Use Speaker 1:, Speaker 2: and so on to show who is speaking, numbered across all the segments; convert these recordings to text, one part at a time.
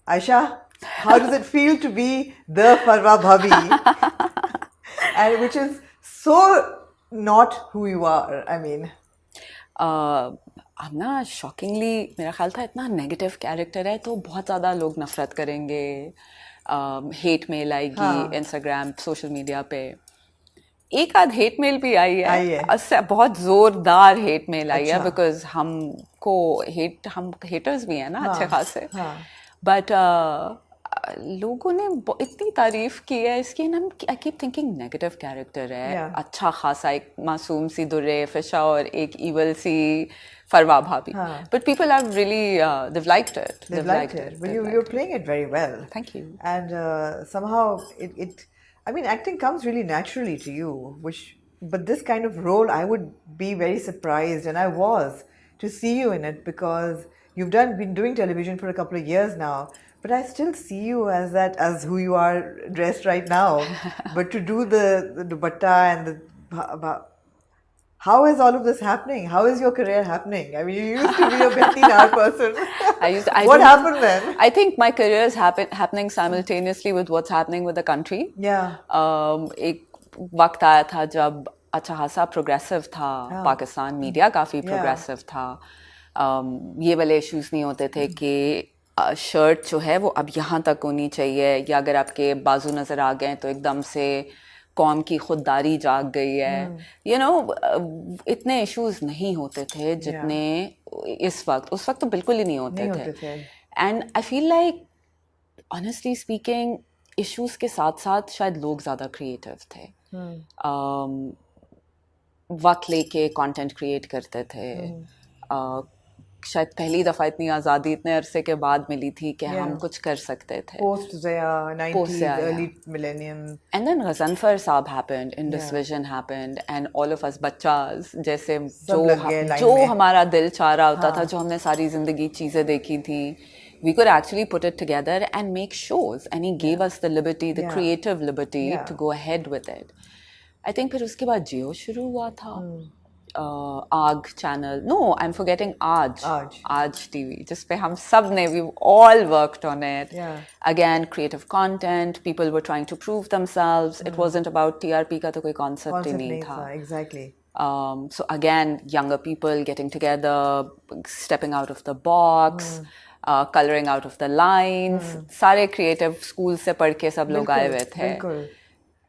Speaker 1: Aisha, how does it feel to be the Farwa Bhabhi? And which is so not who you are. I mean,
Speaker 2: अब ना shockingly मेरा ख्याल था इतना negative character है तो बहुत ज़्यादा लोग नफ़रत करेंगे, हेट मेल आएगी
Speaker 1: हाँ,
Speaker 2: इंस्टाग्राम सोशल मीडिया पे। एक आध हेट मेल भी आई है,
Speaker 1: आई है।
Speaker 2: बहुत ज़ोरदार हेट मेल आई है
Speaker 1: अच्छा,
Speaker 2: बिकॉज हम हेटर्स भी हैं ना अच्छे
Speaker 1: हाँ,
Speaker 2: खासे।
Speaker 1: हाँ,
Speaker 2: बट लोगों ने इतनी तारीफ की है इसकी ना, I keep thinking negative character है,
Speaker 1: या,
Speaker 2: अच्छा खासा एक मासूम सी दुर्रे फिशा और एक इवल सी फरवा भाभी।
Speaker 1: हाँ.
Speaker 2: But people have really they've liked it,
Speaker 1: They've
Speaker 2: they've
Speaker 1: liked
Speaker 2: liked
Speaker 1: it.
Speaker 2: it,
Speaker 1: Well,
Speaker 2: they've
Speaker 1: you're
Speaker 2: liked it.
Speaker 1: playing it very well,
Speaker 2: Thank you.
Speaker 1: and somehow I mean, acting comes really naturally to you. But this kind of role, I would be very surprised, and I was to see you in it because you've been doing television for a couple of years now. But I still see you as as who you are dressed right now. But to do the dupatta and how is all of this happening? How is your career happening? I mean, you used to be a Bettinar person.
Speaker 2: I
Speaker 1: What
Speaker 2: don't know.
Speaker 1: happened then?
Speaker 2: I think my career is happening simultaneously with what's happening with the country.
Speaker 1: Yeah.
Speaker 2: एक वक्त आया था जब अच्छा खासा progressive था
Speaker 1: Yeah.
Speaker 2: Pakistan, media काफ़ी
Speaker 1: Yeah.
Speaker 2: Progressive था। ये वाले इश्यूज नहीं होते थे कि शर्ट जो है वो अब यहाँ तक होनी चाहिए, या अगर आपके बाजू नज़र आ गए तो एकदम से कौम की खुददारी जाग गई है। यू नो, इतने इश्यूज नहीं होते थे
Speaker 1: Yeah.
Speaker 2: जितने उस वक्त तो बिल्कुल ही नहीं होते
Speaker 1: नहीं
Speaker 2: थे।
Speaker 1: होते थे।
Speaker 2: And I feel like honestly speaking issues के साथ साथ शायद लोग ज़्यादा क्रिएटिव थे। वक्त लेके कंटेंट क्रिएट करते थे। शायद पहली दफ़ा इतनी आज़ादी इतने अरसे के बाद मिली थी कि हम
Speaker 1: Yeah.
Speaker 2: कुछ कर सकते थे।
Speaker 1: Post Zaya,
Speaker 2: Post
Speaker 1: 90s,
Speaker 2: Zaya,
Speaker 1: early
Speaker 2: yeah.
Speaker 1: millennium.
Speaker 2: And then Ghazanfar Saab happened, Indus
Speaker 1: Yeah.
Speaker 2: Vision happened, and all of us बच्चास जैसे
Speaker 1: सब लग गए लाइन
Speaker 2: जो
Speaker 1: में।
Speaker 2: हमारा दिल चाह रहा होता था,
Speaker 1: हाँ.
Speaker 2: जो हमने सारी ज़िंदगी चीज़ें देखी थी, we could actually put it together and make shows, and he gave us the liberty, the
Speaker 1: Yeah.
Speaker 2: creative liberty
Speaker 1: Yeah.
Speaker 2: to go ahead with it. I think फिर उसके बाद जियो शुरू हुआ था। Aag channel, no I am forgetting, Aaj TV, जिस पे हम सब ने, we all worked on it. Again creative content, people were trying to prove themselves, it wasn't about TRP का तो कोई कॉन्सेप्ट ही नहीं था।
Speaker 1: Exactly.
Speaker 2: So again, younger people getting together, stepping out of the box, coloring out of the lines, सारे creative schools से पढ़ के सब लोग आए हुए थे।
Speaker 1: बिल्कुल.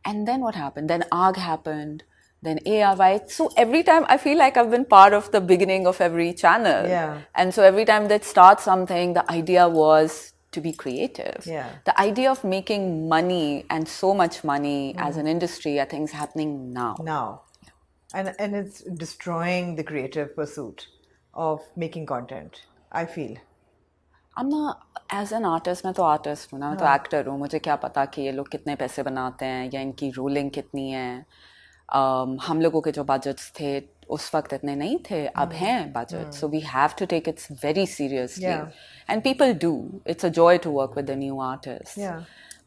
Speaker 2: And then what happened? Then AG happened. Then ARY. So every time I feel like I've been part of the beginning of every channel.
Speaker 1: Yeah.
Speaker 2: And so every time they'd start something, the idea was to be creative.
Speaker 1: Yeah.
Speaker 2: The idea of making money, and so much money as an industry, I think is happening now.
Speaker 1: Now. And it's destroying the creative pursuit of making content, I feel.
Speaker 2: I'm not, as an artist, मैं तो artist हूँ ना, मैं तो actor हूँ, मुझे क्या पता कि ये लोग कितने पैसे बनाते हैं या इनकी रूलिंग कितनी है। हम लोगों के जो बजट्स थे उस वक्त इतने नहीं थे, अब हैं budget, so we have to take it's very seriously, and people do, it's a joy to work with the new artist.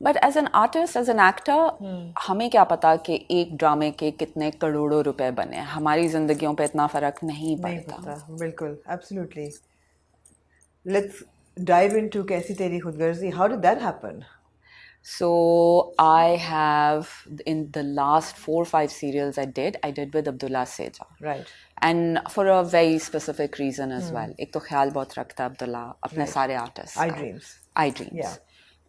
Speaker 2: But as an artist, as an actor, हमें क्या पता कि एक ड्रामे के कितने करोड़ों रुपए बने, हमारी जिंदगियों पे इतना फर्क नहीं पड़ता।
Speaker 1: बिल्कुल, absolutely. Let's dive into Kaisi Teri Khudgarzi. How did that happen?
Speaker 2: So I have, in the last 4 or 5 serials I did with Abdullah Seja.
Speaker 1: Right.
Speaker 2: And for a very specific reason as well. एक तो ख्याल बहुत रखता है अब्दुल्ला अपने सारे artist का। I Dreams.
Speaker 1: Yeah.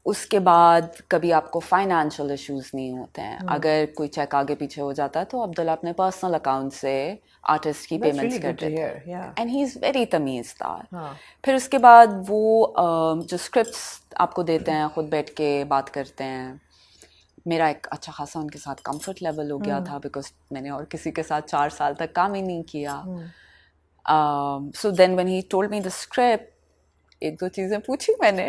Speaker 2: उसके बाद कभी आपको फाइनेंशियल इश्यूज नहीं होते हैं। अगर कोई चेक आगे पीछे हो जाता है तो अब्दुल्ला अपने पर्सनल अकाउंट से आर्टिस्ट की पेमेंट्स कर देते हैं, एंड ही इज़ वेरी तमीज़दार। फिर उसके बाद वो जो स्क्रिप्ट्स आपको देते हैं, खुद बैठ के बात करते हैं। मेरा एक अच्छा खासा उनके साथ कंफर्ट लेवल हो गया था, बिकॉज मैंने और किसी के साथ 4 साल तक काम ही नहीं किया। So then when he told me the script, एक दो चीज़ें पूछी मैंने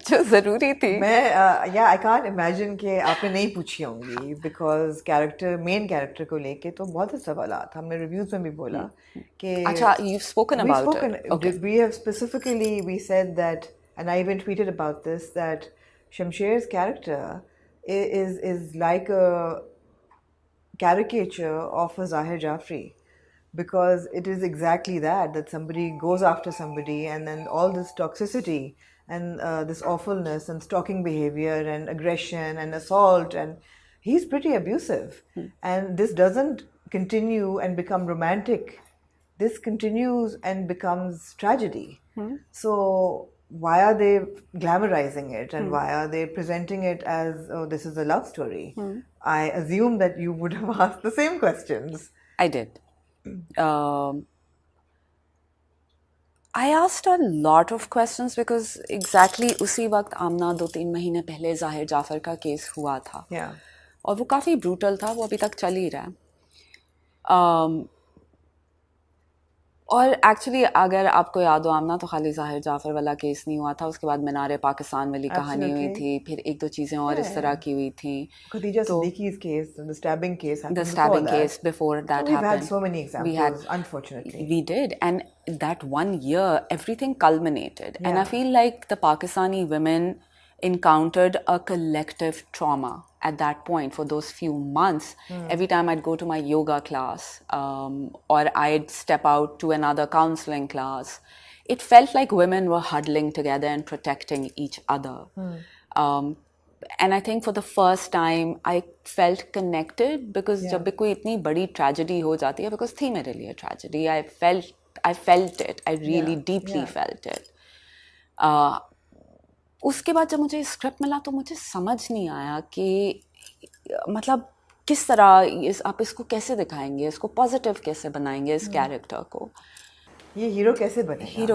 Speaker 2: जो ज़रूरी थी।
Speaker 1: आई कांट इमेजिन कि आपने नहीं पूछी होंगी, बिकॉज मेन कैरेक्टर को लेके तो बहुत से सवालात हमने रिव्यूज में भी बोला कि
Speaker 2: अच्छा, you've spoken about it.
Speaker 1: Okay. We have specifically, we said that, and I even tweeted about this, that Shamsher's character is like a caricature of a Zahir Jafri. Because it is exactly that somebody goes after somebody, and then all this toxicity and this awfulness and stalking behavior and aggression and assault, and he's pretty abusive. And this doesn't continue and become romantic. This continues and becomes tragedy. So why are they glamorizing it, and why are they presenting it as, oh, this is a love story? I assume that you would have asked the same questions.
Speaker 2: I did. I asked a lot of questions because exactly उसी वक्त आमना 2-3 महीने पहले जाहिर जाफर का case हुआ था.
Speaker 1: Yeah.
Speaker 2: और वो काफ़ी ब्रूटल था, वो अभी तक चल ही रहा है. और एक्चुअली अगर आपको याद हो आमना, तो खाली जाहिर जाफर वाला केस नहीं हुआ था, उसके बाद मीनारे पाकिस्तान वाली कहानी हुई थी, फिर एक दो चीज़ें और इस तरह की हुई थी.
Speaker 1: Khadija Siddiqui's case, the stabbing case happened
Speaker 2: The stabbing
Speaker 1: before
Speaker 2: case before that
Speaker 1: so we've
Speaker 2: happened.
Speaker 1: had so many examples, unfortunately.
Speaker 2: We did, and that one year, everything culminated. And I feel like the Pakistani women encountered a collective trauma at that point for those few months. Every time I'd go to my yoga class, or I'd step out to another counseling class, it felt like women were huddling together and protecting each other. And I think for the first time I felt connected, because जब भी कोई इतनी बड़ी tragedy हो जाती है, because थी मेरे लिए tragedy, I felt it, I really deeply felt it. उसके बाद जब मुझे स्क्रिप्ट मिला तो मुझे समझ नहीं आया कि मतलब किस तरह आप इसको कैसे दिखाएंगे, इसको पॉजिटिव कैसे बनाएंगे, इस कैरेक्टर को,
Speaker 1: ये हीरो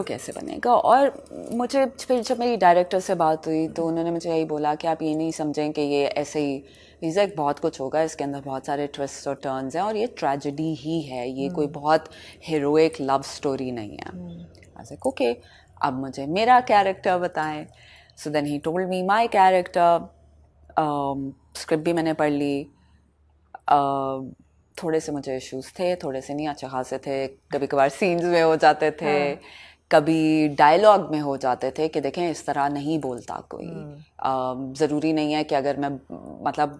Speaker 1: कैसे बनेगा.
Speaker 2: और मुझे फिर जब मेरी डायरेक्टर से बात हुई तो उन्होंने मुझे यही बोला कि आप ये नहीं समझें कि ये ऐसे ही एक बहुत कुछ होगा, इसके अंदर बहुत सारे ट्विस्ट और टर्न्स हैं, और ये ट्रेजेडी ही है, ये कोई बहुत हीरोइक लव स्टोरी नहीं है. ऐसे ओके, अब मुझे मेरा कैरेक्टर बताएं. So then he told me my character. Script भी मैंने पढ़ ली. थोड़े से मुझे इश्यूज थे, थोड़े से नहीं अच्छे खासे थे. कभी कभार सीन्स में हो जाते थे, कभी डायलॉग में हो जाते थे कि देखें इस तरह नहीं बोलता कोई. ज़रूरी नहीं है कि अगर मैं मतलब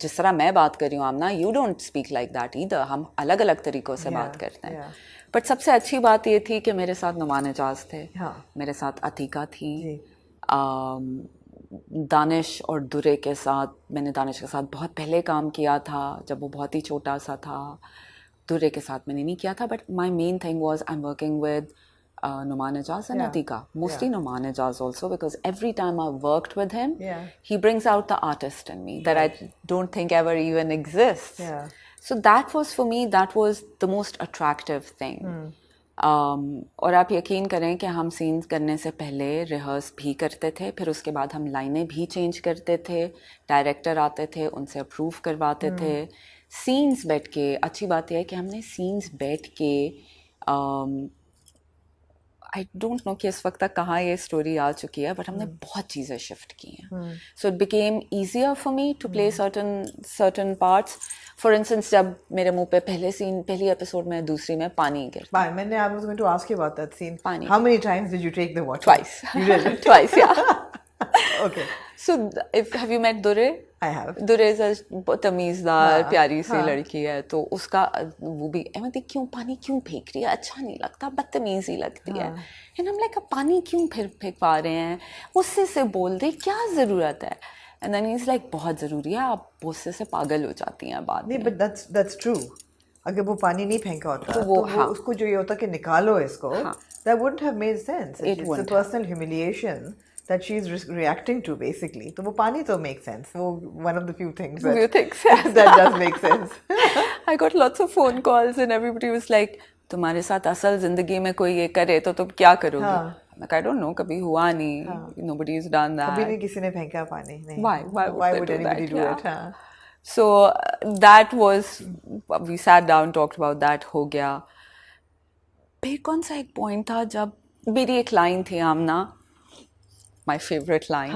Speaker 2: जिस तरह मैं बात कर रही हूँ Aamna, you don't speak like that either. हम अलग अलग तरीक़ों से बात करते हैं. बट सबसे अच्छी बात ये थी कि मेरे साथ नुमान एजाज थे, मेरे साथ अतीका थी, दानिश और दुरे के साथ. मैंने दानिश के साथ बहुत पहले काम किया था जब वो बहुत ही छोटा सा था. दुरे के साथ मैंने नहीं किया था. But my main thing was I am working with Numan Ejaz and Atika. Mostly Numan Ejaz also, because every time I've worked with him, he brings out the artist in me that I don't think ever even exists. So that was, for me, that was the most attractive thing. और आप यकीन करें कि हम scenes करने से पहले rehearse भी करते थे, फिर उसके बाद हम लाइनें भी चेंज करते थे. डायरेक्टर आते थे, उनसे अप्रूव करवाते थे. सीन्स बैठ के, अच्छी बात यह है कि हमने सीन्स बैठ के, आई डोंट नो कि इस वक्त तक कहाँ ये स्टोरी आ चुकी है, बट हमने बहुत चीज़ें शिफ्ट की हैं. So it became easier for me to play certain parts. For instance, जब मेरे मुंह पे पहली एपिसोड में, दूसरी में पानी गिरता.
Speaker 1: मैंने I was going to ask you about that scene.
Speaker 2: पानी.
Speaker 1: How many times did you take the water?
Speaker 2: Twice.
Speaker 1: You did?
Speaker 2: Twice, yeah.
Speaker 1: Okay.
Speaker 2: So, have you met Dur-e?
Speaker 1: I have.
Speaker 2: Dur-e is a तमीज़दार प्यारी सी लड़की है, तो उसका वो भी कहती क्यों पानी क्यों फेंक रही है, अच्छा नहीं लगता, बदतमीज़ी लगती है. एंड हम लाइक पानी क्यों फेंक पा रहे हैं, उससे से बोल दे, क्या ज़रूरत है. And then he is like बहुत ज़रूरी है, आप गुस्से से पागल हो जाती हैं बाद में.
Speaker 1: नहीं, बट that's true. अगर वो पानी नहीं फेंका होता तो वो उसको जो ये होता कि निकालो इसको, that wouldn't have made sense. It's a personal humiliation that she's reacting to, basically. तो वो पानी तो makes sense. वो one of the few things that does make sense.
Speaker 2: I got lots of phone calls and everybody was like, तुम्हारे साथ असल जिंदगी में कोई ये करे तो तुम क्या करोगे? Like, I don't know, कभी हुआ नहीं. Nobody's done that.
Speaker 1: कभी नहीं किसी ने फेंका पानी. नहीं.
Speaker 2: Why would
Speaker 1: anybody do it?
Speaker 2: So that was, we sat down, talked about that, हो गया. फिर कौन सा एक point था जब मेरी एक line थी आमना, my favorite line.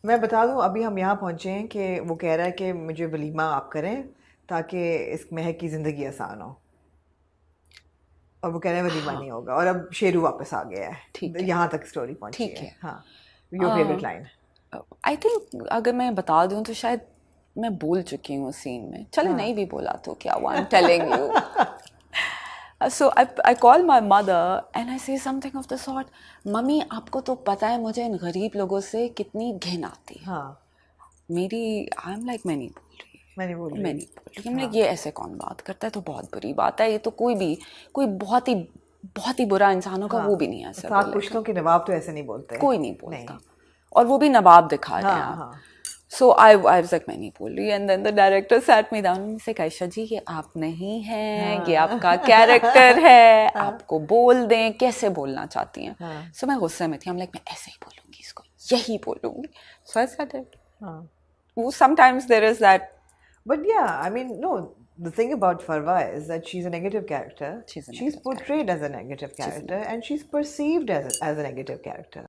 Speaker 1: मैं बता दूं, अभी हम यहाँ पहुँचे हैं कि वो कह रहा है कि मुझे वलीमा आप करें ताकि इस महक की ज़िंदगी आसान हो, और वो कह रहे हैं वलीमा नहीं होगा, और अब शेरू वापस आ गया है. यहाँ तक स्टोरी पहुँची है. Your favorite line?
Speaker 2: I think अगर मैं बता दूं तो शायद मैं बोल चुकी हूँ सीन में. चलो नहीं भी बोला तो क्या, I'm telling you. So I call my mother and I say something of the sort, mummy आपको तो पता है मुझे इन गरीब लोगों से कितनी घिन आती है.
Speaker 1: हाँ.
Speaker 2: मेरी I'm like मैं नहीं बोल रही.
Speaker 1: मैं नहीं बोल रही.
Speaker 2: I'm like ये ऐसे कौन बात करता है, तो बहुत बुरी बात है, ये तो कोई बहुत ही बुरा इंसान होगा वो भी नहीं ऐसा बोलेगा.
Speaker 1: 7 पुश्तों के नवाब तो ऐसे नहीं बोलते.
Speaker 2: कोई नहीं बोलता. और वो भी नवाब दिखा रहे हैं. So I was like मैं नहीं बोल रही. And then the director sat me down and said, Ayesha जी ये आप नहीं हैं, ये आपका कैरेक्टर है, आपको बोल दें, कैसे बोलना चाहती हैं. So मैं गुस्से में थी. I'm like मैं ऐसे ही बोलूँगी इसको, यही बोलूँगी. So I said it. Sometimes there is that.
Speaker 1: But yeah, I mean, no, the thing about Farwa is that she's a negative character. She's portrayed as a negative character and she's perceived as a negative character.